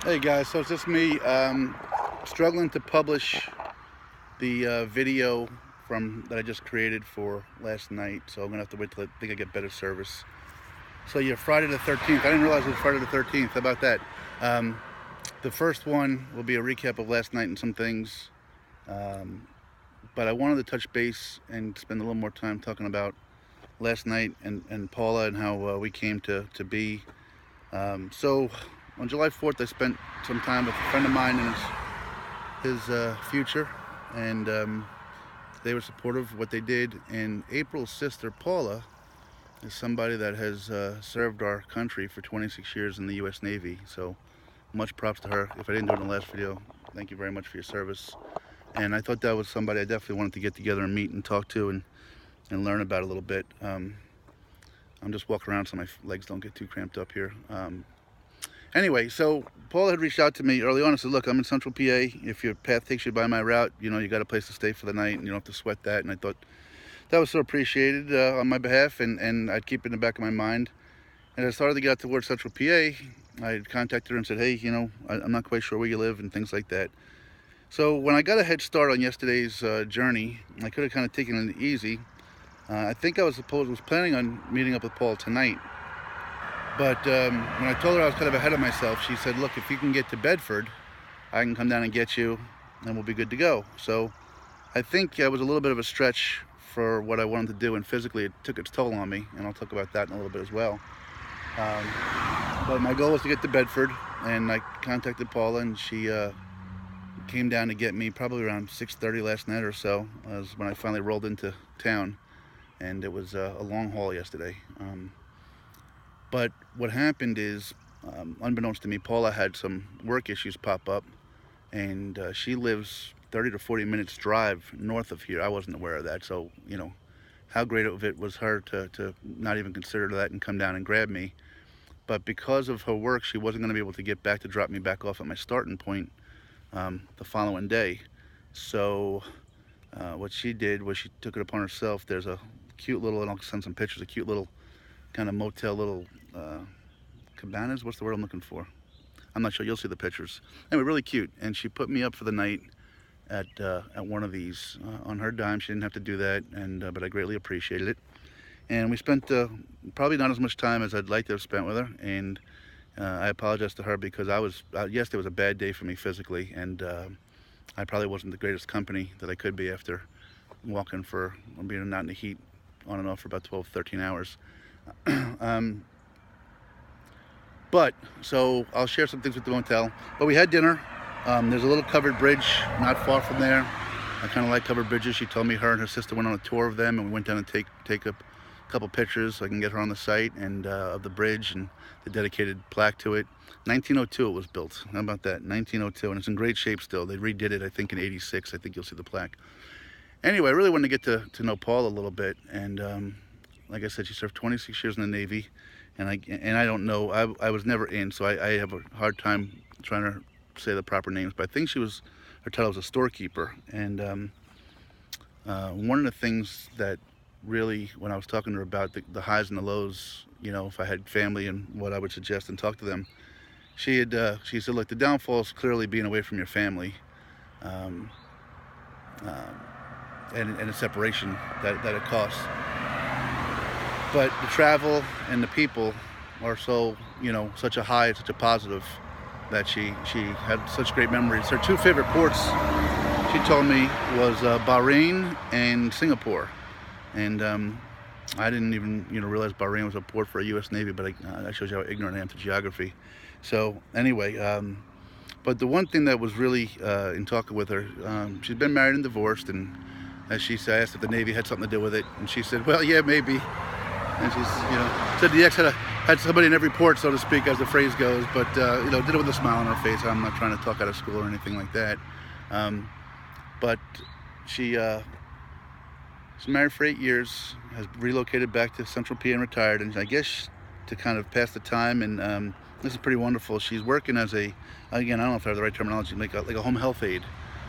Hey guys, so it's just me struggling to publish the video that I just created for last night, so I'm gonna have to wait till I think I get better service. So yeah, Friday the 13th. I didn't realize it was Friday the 13th. How about that? The first one will be a recap of last night and some things, but I wanted to touch base and spend a little more time talking about last night and Paula and how we came to be. So on July 4th, I spent some time with a friend of mine and his future, and they were supportive of what they did. And April's sister, Paula, is somebody that has served our country for 26 years in the U.S. Navy. So much props to her. If I didn't do it in the last video, thank you very much for your service. And I thought that was somebody I definitely wanted to get together and meet and talk to and learn about a little bit. I'm just walking around so my legs don't get too cramped up here. Anyway, so Paula had reached out to me early on and said, look, I'm in Central PA. If your path takes you by my route, you know, you got a place to stay for the night and you don't have to sweat that. And I thought that was so appreciated on my behalf, and I'd keep it in the back of my mind. And as I started to get out towards Central PA, I contacted her and said, hey, you know, I'm not quite sure where you live and things like that. So when I got a head start on yesterday's journey, I could have kind of taken it easy. I think I was planning on meeting up with Paul tonight. But when I told her I was kind of ahead of myself, she said, look, if you can get to Bedford, I can come down and get you and we'll be good to go. So I think it was a little bit of a stretch for what I wanted to do, and physically it took its toll on me, and I'll talk about that in a little bit as well. But my goal was to get to Bedford, and I contacted Paula, and she came down to get me probably around 6:30 last night or so, was when I finally rolled into town, and it was a long haul yesterday. But what happened is, unbeknownst to me, Paula had some work issues pop up, and she lives 30 to 40 minutes drive north of here. I wasn't aware of that, so, you know, how great of it was her to not even consider that and come down and grab me. But because of her work, she wasn't going to be able to get back to drop me back off at my starting point the following day. So what she did was she took it upon herself. There's a cute little, and I'll send some pictures, a cute little kind of motel, little cabanas. What's the word I'm looking for? I'm not sure. You'll see the pictures. Anyway, really cute. And she put me up for the night at one of these on her dime. She didn't have to do that, and but I greatly appreciated it. And we spent probably not as much time as I'd like to have spent with her. And I apologize to her because yesterday was a bad day for me physically, and I probably wasn't the greatest company that I could be after walking being out in the heat on and off for about 12, 13 hours. But so I'll share some things with the motel. But we had dinner. There's a little covered bridge not far from there. I kind of like covered bridges. She told me her and her sister went on a tour of them, and we went down and take a couple pictures so I can get her on the site and of the bridge and the dedicated plaque to it. 1902 it was built. How about that? 1902, and it's in great shape still. They redid it, I think, in '86. I think you'll see the plaque. Anyway, I really wanted to get to know Paul a little bit, and like I said, she served 26 years in the Navy, and I don't know, I was never in, so I have a hard time trying to say the proper names, but I think her title was a storekeeper. And one of the things that really, when I was talking to her about the highs and the lows, you know, if I had family and what I would suggest and talk to them, she said, look, the downfall is clearly being away from your family, and the separation that it costs. But the travel and the people are so, you know, such a high, such a positive, that she had such great memories. Her two favorite ports, she told me, was Bahrain and Singapore. And I didn't even, you know, realize Bahrain was a port for a U.S. Navy, but that shows you how ignorant I am to geography. So anyway, but the one thing that was really in talking with her, she's been married and divorced, and as she said, I asked if the Navy had something to do with it, and she said, well, yeah, maybe. And she's, you know, said the ex had somebody in every port, so to speak, as the phrase goes, but, you know, did it with a smile on her face. I'm not trying to talk out of school or anything like that. But she's married for 8 years, has relocated back to Central PA and retired, and I guess to kind of pass the time, and this is pretty wonderful. She's working as again, I don't know if I have the right terminology, like a home health aide,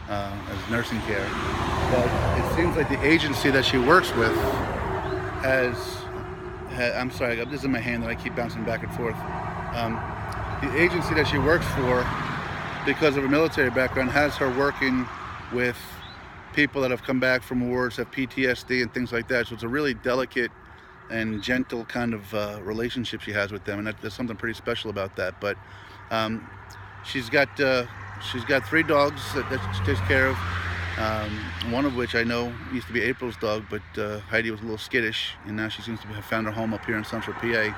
as nursing care. But it seems like the agency that she works with I'm sorry, this is in my hand that I keep bouncing back and forth. The agency that she works for because of her military background, has her working with people that have come back from wars, have PTSD and things like that. So it's a really delicate and gentle kind of relationship she has with them, and there's something pretty special about that. But she's got 3 dogs that she takes care of. One of which I know used to be April's dog, but Heidi was a little skittish, and now she seems to have found her home up here in Central PA.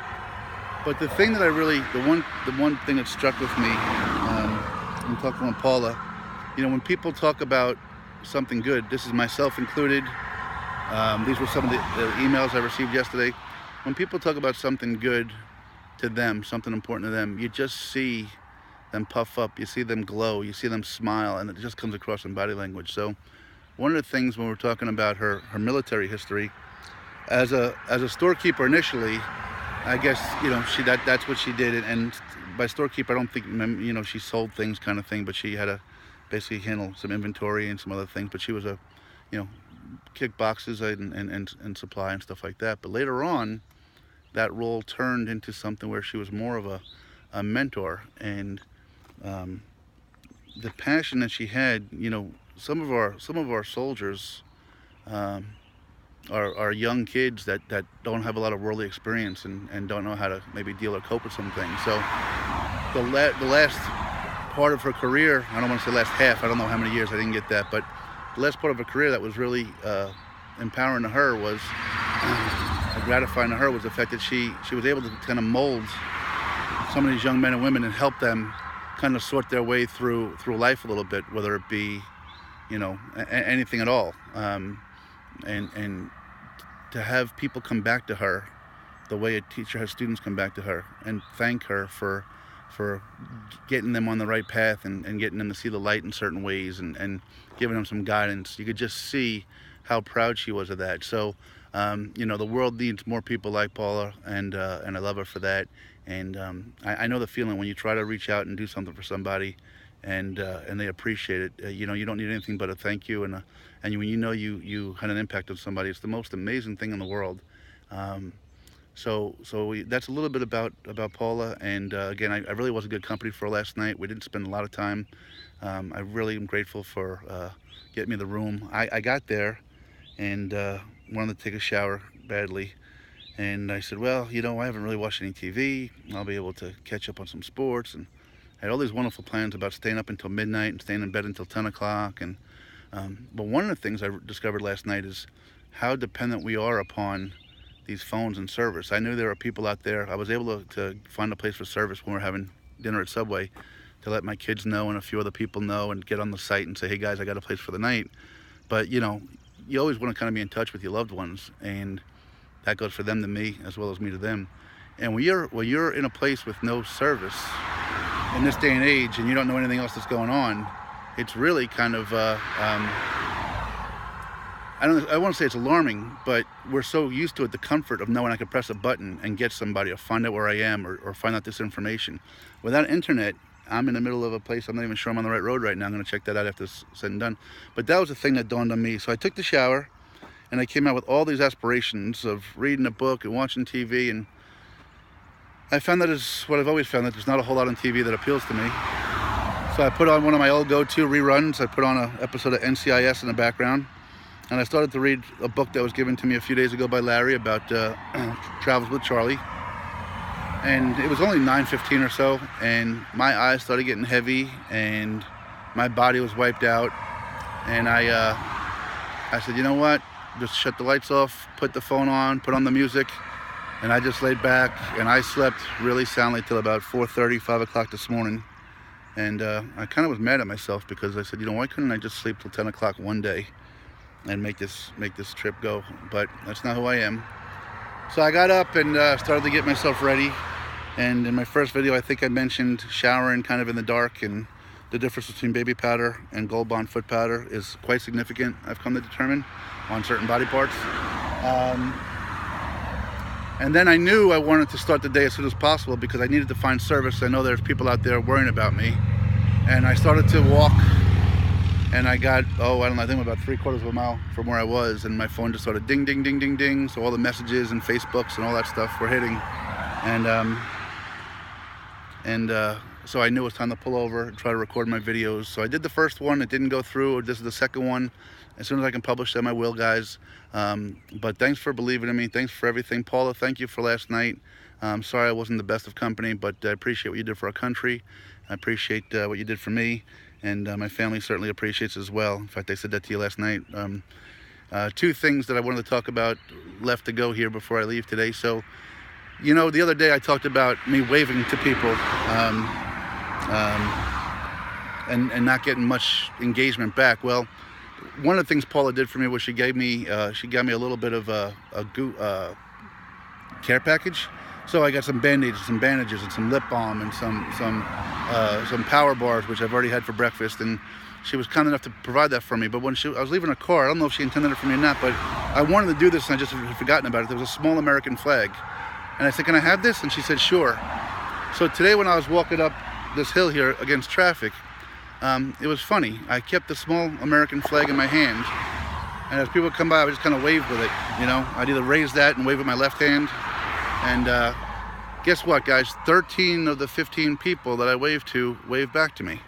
But the thing that the one thing that struck with me when talking with Paula, when people talk about something good, this is myself included. These were some of the emails I received yesterday. When people talk about something good to them, something important to them, you just see them puff up, you see them glow, you see them smile, and it just comes across in body language. So one of the things when we're talking about her military history, as a storekeeper initially, I guess that's what she did. And by storekeeper, I don't think she sold things kind of thing, but she had to basically handle some inventory and some other things. But she was kick boxes and supply and stuff like that. But later on, that role turned into something where she was more of a mentor, and the passion that she had. Some of our soldiers are young kids that don't have a lot of worldly experience and don't know how to maybe deal or cope with some things. So the last part of her career, I don't want to say last half, I don't know how many years, I didn't get that, but the last part of her career that was really empowering to her was, gratifying to her, was the fact that she was able to kind of mold some of these young men and women and help them kind of sort their way through life a little bit, whether it be anything at all, and to have people come back to her the way a teacher has students come back to her and thank her for getting them on the right path and getting them to see the light in certain ways and giving them some guidance. You could just see how proud she was of that. So the world needs more people like Paula, and I love her for that. And I know the feeling when you try to reach out and do something for somebody and they appreciate it. You don't need anything but a thank you, and when you had an impact on somebody, it's the most amazing thing in the world. So that's a little bit about Paula, and again, I really was a good company for her last night. We didn't spend a lot of time. I really am grateful for getting me the room. I got there and wanted to take a shower badly, and I said, well, I haven't really watched any TV. I'll be able to catch up on some sports, and I had all these wonderful plans about staying up until midnight and staying in bed until 10 o'clock. And but one of the things I discovered last night is how dependent we are upon these phones and service. I knew there were people out there. I was able to find a place for service when we were having dinner at Subway, to let my kids know and a few other people know, and get on the site and say, hey guys, I got a place for the night. But you always want to kind of be in touch with your loved ones, and that goes for them to me as well as me to them. And when you're in a place with no service in this day and age, and you don't know anything else that's going on, it's really kind of I want to say it's alarming, but we're so used to it, the comfort of knowing I could press a button and get somebody or find out where I am or find out this information. Without internet, I'm in the middle of a place, I'm not even sure I'm on the right road right now. I'm going to check that out after it's said and done. But that was the thing that dawned on me. So I took the shower, and I came out with all these aspirations of reading a book and watching TV, and I found that is what I've always found, that there's not a whole lot on TV that appeals to me. So I put on one of my old go-to reruns. I put on an episode of NCIS in the background, and I started to read a book that was given to me a few days ago by Larry about Travels with Charlie. And it was only 9:15 or so, and my eyes started getting heavy, and my body was wiped out. And I said, you know what? Just shut the lights off, put the phone on, put on the music, and I just laid back, and I slept really soundly till about 4:30, 5 o'clock this morning. And I kind of was mad at myself, because I said, why couldn't I just sleep till 10 o'clock one day and make this trip go? But that's not who I am. So I got up and started to get myself ready. And in my first video, I think I mentioned showering kind of in the dark, and the difference between baby powder and Gold Bond foot powder is quite significant, I've come to determine, on certain body parts. And then I knew I wanted to start the day as soon as possible, because I needed to find service. I know there's people out there worrying about me. And I started to walk, and I got, I think about 3/4 of a mile from where I was, and my phone just started ding, ding, ding, ding, ding. So all the messages and Facebooks and all that stuff were hitting. And so I knew it was time to pull over and try to record my videos. So I did the first one. It didn't go through. This is the second one. As soon as I can publish them, I will, guys. But thanks for believing in me. Thanks for everything. Paula, thank you for last night. Sorry I wasn't the best of company, but I appreciate what you did for our country. I appreciate what you did for me, and my family certainly appreciates it as well. In fact, I said that to you last night. Two things that I wanted to talk about left to go here before I leave today. So, you know, the other day I talked about me waving to people and not getting much engagement back. Well, one of the things Paula did for me was she got me a little bit of a care package. So I got some Band-Aids, some bandages, and some lip balm, and some power bars, which I've already had for breakfast. And she was kind enough to provide that for me. But when I was leaving her car, I don't know if she intended it for me or not, but I wanted to do this and I just had forgotten about it. There was a small American flag. And I said, can I have this? And she said, sure. So today when I was walking up this hill here against traffic, it was funny. I kept the small American flag in my hand. And as people would come by, I would just kind of wave with it. You know, I'd either raise that and wave with my left hand. And guess what, guys? 13 of the 15 people that I waved to waved back to me.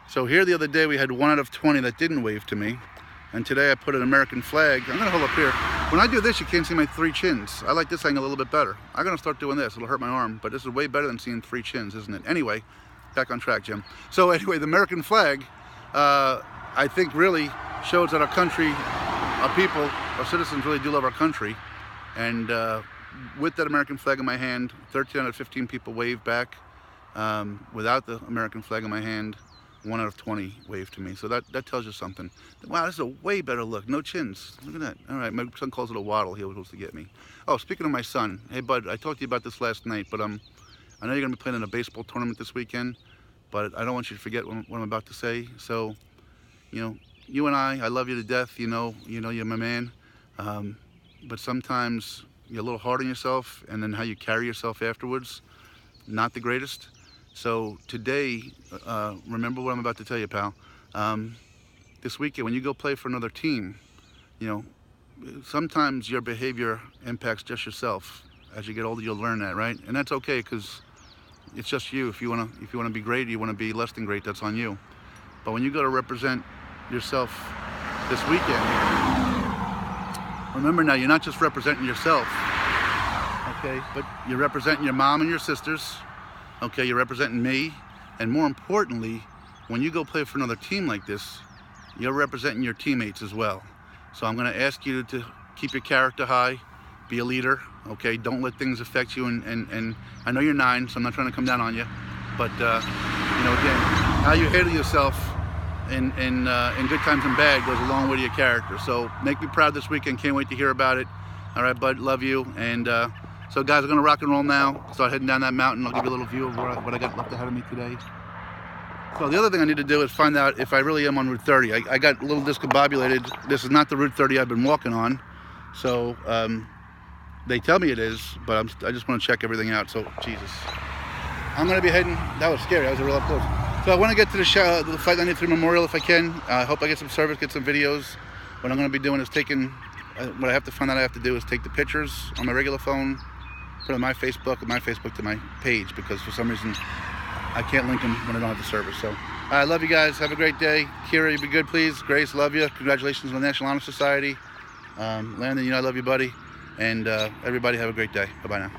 So here the other day we had 1 out of 20 that didn't wave to me. And today I put an American flag. I'm gonna hold up here. When I do this, you can't see my 3 chins. I like this angle a little bit better. I'm gonna start doing this. It'll hurt my arm, but this is way better than seeing 3 chins, isn't it? Anyway, back on track, Jim. So anyway, the American flag, I think really shows that our country, our people, our citizens really do love our country. And with that American flag in my hand, 13 out of 15 people waved back. Without the American flag in my hand, 1 out of 20 waved to me. So that tells you something. Wow, this is a way better look. No chins. Look at that. All right, my son calls it a waddle. He was supposed to get me. Oh, speaking of my son, hey bud, I talked to you about this last night, but I know you're gonna be playing in a baseball tournament this weekend, but I don't want you to forget what I'm about to say. So, you know, you and I love you to death. You know, you're my man. But sometimes you're a little hard on yourself, and then how you carry yourself afterwards, not the greatest. So today, remember what I'm about to tell you, pal. This weekend, when you go play for another team, you know, sometimes your behavior impacts just yourself. As you get older, you'll learn that, right? And that's okay, because it's just you. If you wanna be great, you wanna be less than great, that's on you. But when you go to represent yourself this weekend, remember now, you're not just representing yourself, okay? But you're representing your mom and your sisters, okay? You're representing me, and more importantly, when you go play for another team like this, you're representing your teammates as well. So I'm gonna ask you to keep your character high, be a leader, okay? Don't let things affect you, and I know you're 9, so I'm not trying to come down on you, but you know, again, how you handle yourself in good times and bad goes a long way to your character. So make me proud this weekend. Can't wait to hear about it. All right, bud, love you. And so guys, we're gonna rock and roll now. Start heading down that mountain. I'll give you a little view of what I got left ahead of me today. So the other thing I need to do is find out if I really am on Route 30. I got a little discombobulated. This is not the Route 30 I've been walking on. So they tell me it is, but I just want to check everything out. So Jesus, I'm gonna be heading. That was scary. That was a real up close. So I want to get to the Flight 93 Memorial if I can. I hope I get some service, get some videos. What I'm going to be doing is what I have to find out I have to do is take the pictures on my regular phone, put it on my Facebook, and my Facebook to my page, because for some reason I can't link them when I don't have the service. So I love you guys. Have a great day. Kira, you be good, please. Grace, love you. Congratulations on the National Honor Society. Landon, you know I love you, buddy. And everybody have a great day. Bye-bye now.